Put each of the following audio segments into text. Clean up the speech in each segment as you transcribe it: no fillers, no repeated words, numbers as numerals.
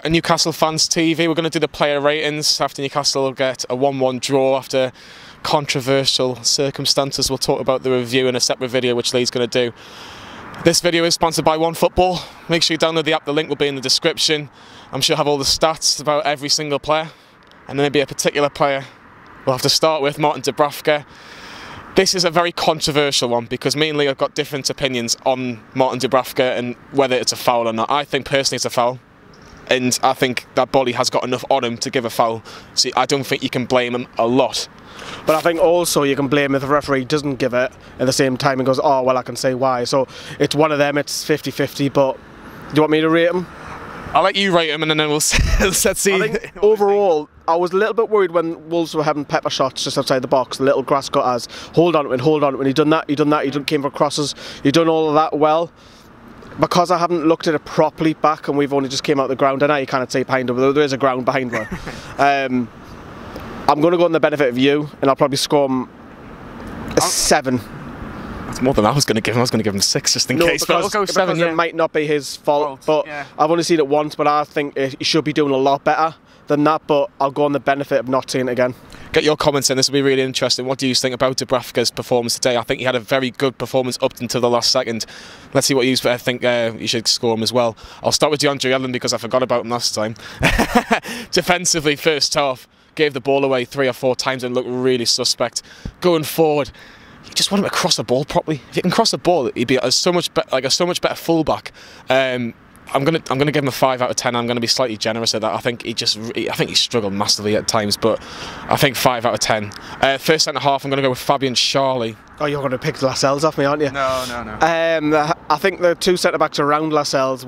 back at Newcastle Fans TV. We're going to do the player ratings after Newcastle get a 1-1 draw after controversial circumstances. We'll talk about the review in a separate video, which Lee's going to do. This video is sponsored by OneFootball. Make sure you download the app. The link will be in the description. I'm sure I'll have all the stats about every single player, and then maybe a particular player we'll have to start with, Martin Dubravka. This is a very controversial one because me and Lee have got different opinions on Martin Dubravka and whether it's a foul or not. I think personally it's a foul, and I think that Bolly has got enough on him to give a foul. See, I don't think you can blame him a lot. But I think also you can blame if the referee doesn't give it at the same time and goes, oh, well, I can say why. So it's one of them, it's 50-50, but do you want me to rate him? I'll let you rate him and then we'll see. I think overall, I was a little bit worried when Wolves were having pepper shots just outside the box, the little grass cutters. Hold on to it, hold on to it. When he done that, he came for crosses, he done all of that well. Because I haven't looked at it properly back and we've only just came out the ground, and now you can't say behind him, though there is a ground behind her. I'm going to go on the benefit of you, and I'll probably score him a 7. That's more than I was going to give him. I was going to give him 6 just in case. But I'll go 7. It might not be his fault, but yeah. I've only seen it once. But I think he should be doing a lot better than that. But I'll go on the benefit of not seeing it again. Get your comments in. This will be really interesting. What do you think about Dubravka's performance today? I think he had a very good performance up until the last second. Let's see what you think. You should score him as well. I'll start with DeAndre Yedlin because I forgot about him last time. Defensively, first half, gave the ball away 3 or 4 times and looked really suspect. Going forward, you just want him to cross the ball properly. If he can cross the ball, he'd be a so much better fullback. I'm gonna give him a 5 out of 10. I'm gonna be slightly generous at that. I think he struggled massively at times, but I think 5 out of 10. First centre half, I'm gonna go with Fabian Schar. Oh, you're gonna pick Lascelles off me, aren't you? No. I think the 2 centre backs around Lascelles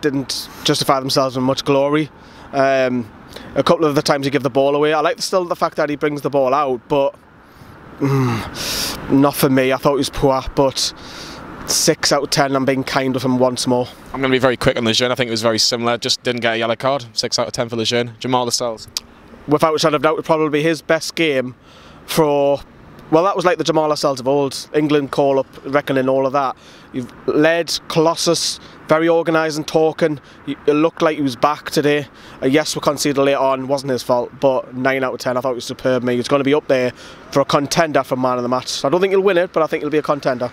didn't justify themselves with much glory. A couple of the times he gave the ball away. I like still the fact that he brings the ball out, but not for me. I thought he was poor, but 6 out of 10. I'm being kind with him once more. I'm going to be very quick on Lejeune. I think it was very similar. Just didn't get a yellow card. 6 out of 10 for Lejeune. Jamaal Lascelles. Without a shadow of doubt, it would probably be his best game for. Well, that was like the Jamaal Lascelles of old. England call up, reckoning all of that. You've led Colossus, very organised and talking. It looked like he was back today. Yes, we conceded later on, wasn't his fault, but 9 out of 10. I thought it was superb. He's going to be up there for a contender for man of the match. I don't think he'll win it, but I think he'll be a contender.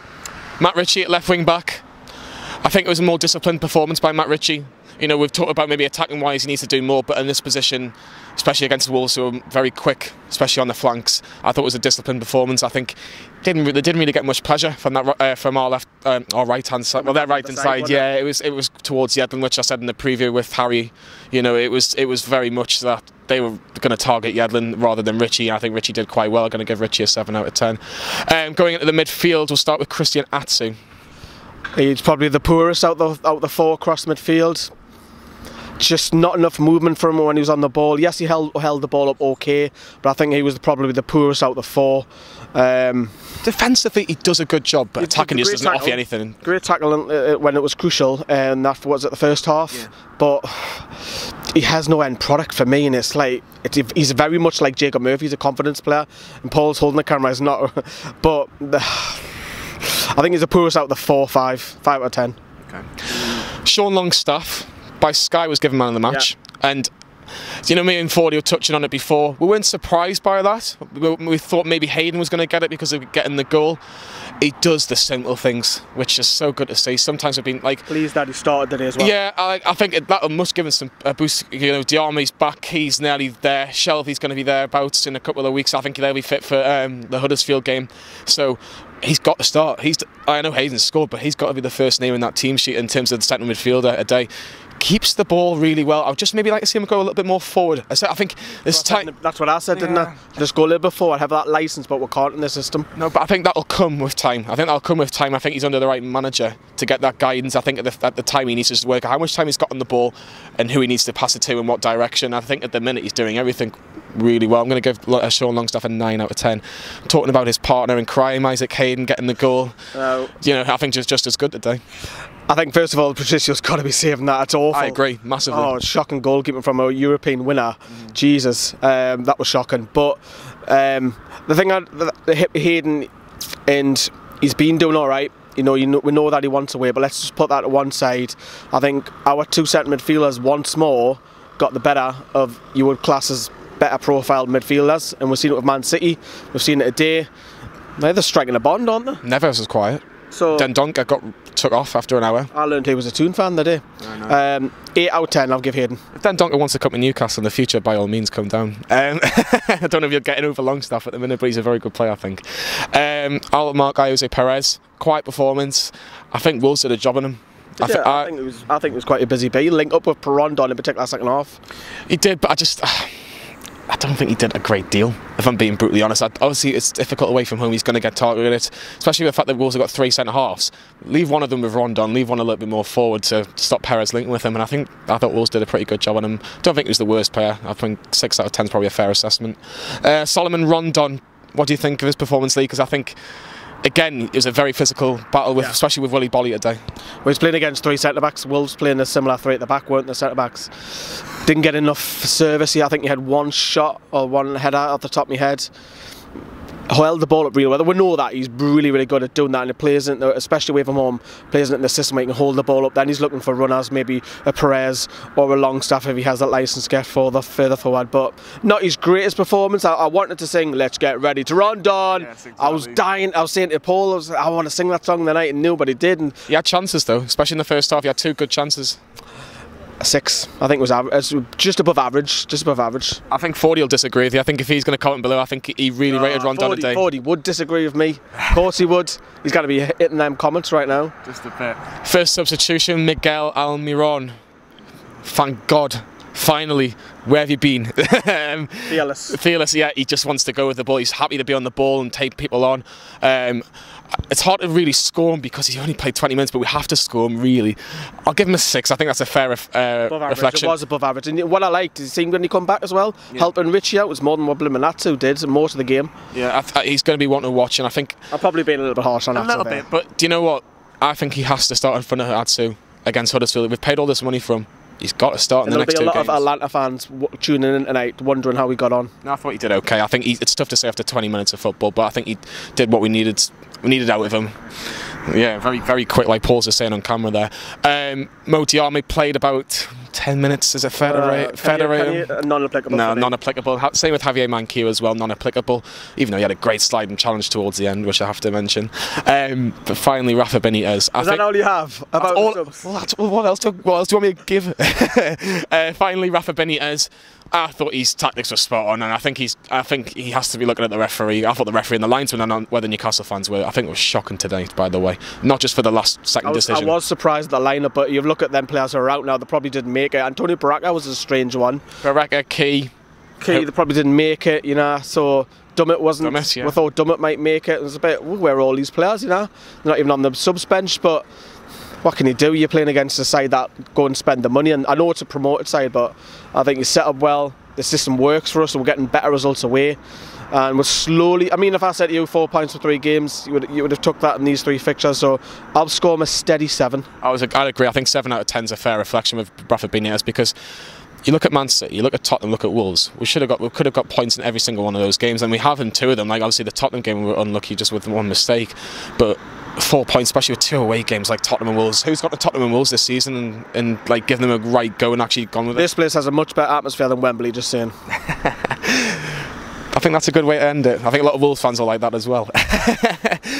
Matt Ritchie at left wing back. I think it was a more disciplined performance by Matt Ritchie. You know, we've talked about maybe attacking wise he needs to do more, but in this position, especially against the Wolves who are very quick, especially on the flanks, I thought it was a disciplined performance. I think they didn't really get much pleasure from that from our left, our right hand side. Well, their right hand side, yeah, it was towards Yedlin, which I said in the preview with Harry. You know, it was very much that they were going to target Yedlin rather than Ritchie. I think Ritchie did quite well. I'm going to give Ritchie a 7 out of 10. Going into the midfield, we'll start with Christian Atsu. He's probably the poorest out the 4 across midfield. Just not enough movement for him when he was on the ball. Yes, he held the ball up okay, but I think he was probably the poorest out of the 4. Defensively, he does a good job, but attacking just doesn't offer you anything. Great tackle when it was crucial, and that was at the first half. Yeah. But he has no end product for me, and it's like he's very much like Jacob Murphy. He's a confidence player, and Paul's holding the camera. He's not, but I think he's the poorest out of the 4, 5 out of 10. Okay. Sean Longstaff by Sky was given man of the match, yeah. And you know, me and Fordy were touching on it before. We weren't surprised by that. We thought maybe Hayden was going to get it because of getting the goal. He does the simple things, which is so good to see. Sometimes we've been like pleased that he started today as well. Yeah, I think that must give him some boost. You know, Diarmy's back, he's nearly there. Shelby's going to be thereabouts in a couple of weeks. I think they'll be fit for the Huddersfield game. So he's got to start. I know Hayden scored, but he's got to be the first name in that team sheet in terms of the central midfielder a day. Keeps the ball really well. I'd just maybe like to see him go a little bit more forward. I think this time. That's what I said, didn't I? Just go a little bit forward, have that licence, but we can't in the system. No, but I think that'll come with time. I think he's under the right manager to get that guidance. I think at the time he needs to just work out how much time he's got on the ball and who he needs to pass it to and what direction. I think at the minute he's doing everything really well. I'm going to give Sean Longstaff a 9 out of 10. Talking about his partner in crime, Isaac Hayden, getting the goal. You know, I think just as good today. I think first of all, Patricio's got to be saving that. It's awful. I agree, massively. Oh, shocking goalkeeping from a European winner. Jesus, that was shocking. But the thing, Hayden, and he's been doing all right. We know that he wants away, but let's just put that to one side. I think our 2 centre midfielders once more got the better of you would class as better profiled midfielders, and we've seen it with Man City, we've seen it today. They're striking a bond, aren't they? Neves was quiet. So Dendoncker took off after an hour. I learned he was a Toon fan the day. 8 out of 10 I'll give Hayden. If Dendoncker wants to come to Newcastle in the future, by all means come down. I don't know if you're getting over Longstaff at the minute, but he's a very good player, I think. I'll mark Jose Perez. Quiet performance. I think Wolves did a job on him. I think it was quite a busy day. He linked up with Rondon in particular second half. He did, but I don't think he did a great deal, if I'm being brutally honest. Obviously, it's difficult away from home. He's going to get targeted, especially with the fact that Wolves have got 3 centre-halves. Leave one of them with Rondon, leave one a little bit more forward to stop Perez linking with him, and I thought Wolves did a pretty good job on him. Don't think he was the worst player. I think 6 out of 10 is probably a fair assessment. Salomon Rondon, what do you think of his performance, Lee? Because I think, again, it was a very physical battle, especially with Willy Bolly today. Well, he's playing against 3 centre-backs. Wolves playing a similar 3 at the back, weren't the centre-backs? Didn't get enough service here. I think he had 1 shot or 1 header off the top of my head. Held the ball up really well. We know that he's really, really good at doing that, and he plays in, especially away from home, plays in the system where he can hold the ball up. Then he's looking for runners, maybe a Perez or a Longstaff if he has that licence to get further forward. But not his greatest performance. I wanted to sing "Let's Get Ready to Rondon." Yes, exactly. I was dying. I was saying to Paul, I want to sing that song tonight, and nobody did. And he had chances though, especially in the first half. He had 2 good chances. A 6, I think, was average, just above average. I think 40 will disagree with you. I think if he's going to comment below, I think he really rated Rondon today. 40 would disagree with me. Of course he would. He's going to be hitting them comments right now. Just a bit. First substitution, Miguel Almiron. Thank God. Finally, where have you been? Fearless, yeah. He just wants to go with the ball. He's happy to be on the ball and take people on. It's hard to really score him because he only played 20 minutes, but we have to score him, really. I'll give him a 6. I think that's a fair reflection. It was above average. And what I liked is seeing when he come back as well, helping Ritchie out was more than what Atsu did most of the game. Yeah, he's going to be one to watch, and I think I've probably been a little bit harsh on Atsu. A little bit, but do you know what? I think he has to start in front of Atsu against Huddersfield. We've paid all this money for him. He's got to start in the next 2 games. There'll be a lot of Atlanta fans tuning in tonight, wondering how he got on. No, I thought he did okay. I think it's tough to say after 20 minutes of football, but I think he did what we needed out of him. Yeah, very, very quick, like Paul's just saying on camera there. Mo Diarmi played about 10 minutes. Is it fair to rate? Non-applicable. No, non-applicable. Same with Javier Manquillo as well, non-applicable. Even though he had a great sliding challenge towards the end, which I have to mention. But finally, Rafa Benitez. Is that all you have about what else do you want me to give? Finally, Rafa Benitez. I thought his tactics were spot on, and I think he has to be looking at the referee. I thought the referee and the linesman and where the Newcastle fans were. I think it was shocking today, by the way. Not just for the last second decision. I was surprised at the lineup, but you look at them players who are out now. They probably didn't make it. Antonio Dubravka was a strange one. Dubravka, Key. They probably didn't make it, you know. So Dummett wasn't. Yeah. We thought Dummett might make it. It was a bit. Where are all these players? You know, they're not even on the subs bench, but. What can you do? You're playing against a side that go and spend the money, and I know it's a promoted side, but I think you set up well. The system works for us, so we're getting better results away, and we're slowly. I mean, if I said to you 4 points for 3 games, you would have took that in these 3 fixtures. So I'll score him a steady 7. I'd agree. I think 7 out of 10 is a fair reflection of Rafa Benitez because. You look at Man City, you look at Tottenham, look at Wolves. We could have got points in every single one of those games, and we have in 2 of them. Like obviously the Tottenham game, we were unlucky just with 1 mistake, but 4 points, especially with 2 away games like Tottenham and Wolves. Who's got the Tottenham and Wolves this season and like given them a right go and actually gone with it? This place has a much better atmosphere than Wembley. Just saying. I think that's a good way to end it. I think a lot of Wolves fans are like that as well.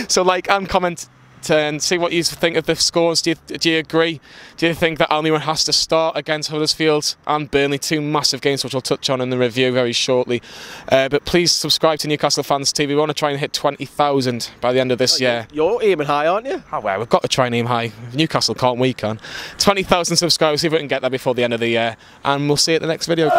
So like and comment. And see what you think of the scores. Do you agree? Do you think that Almiron has to start against Huddersfield and Burnley, 2 massive games which we'll touch on in the review very shortly? But please subscribe to Newcastle Fans TV. We want to try and hit 20,000 by the end of this year. You're aiming high, aren't you? Oh well, we've got to try and aim high. Newcastle can't, we can. 20,000 subscribers, see if we can get there before the end of the year, and we'll see you at the next video.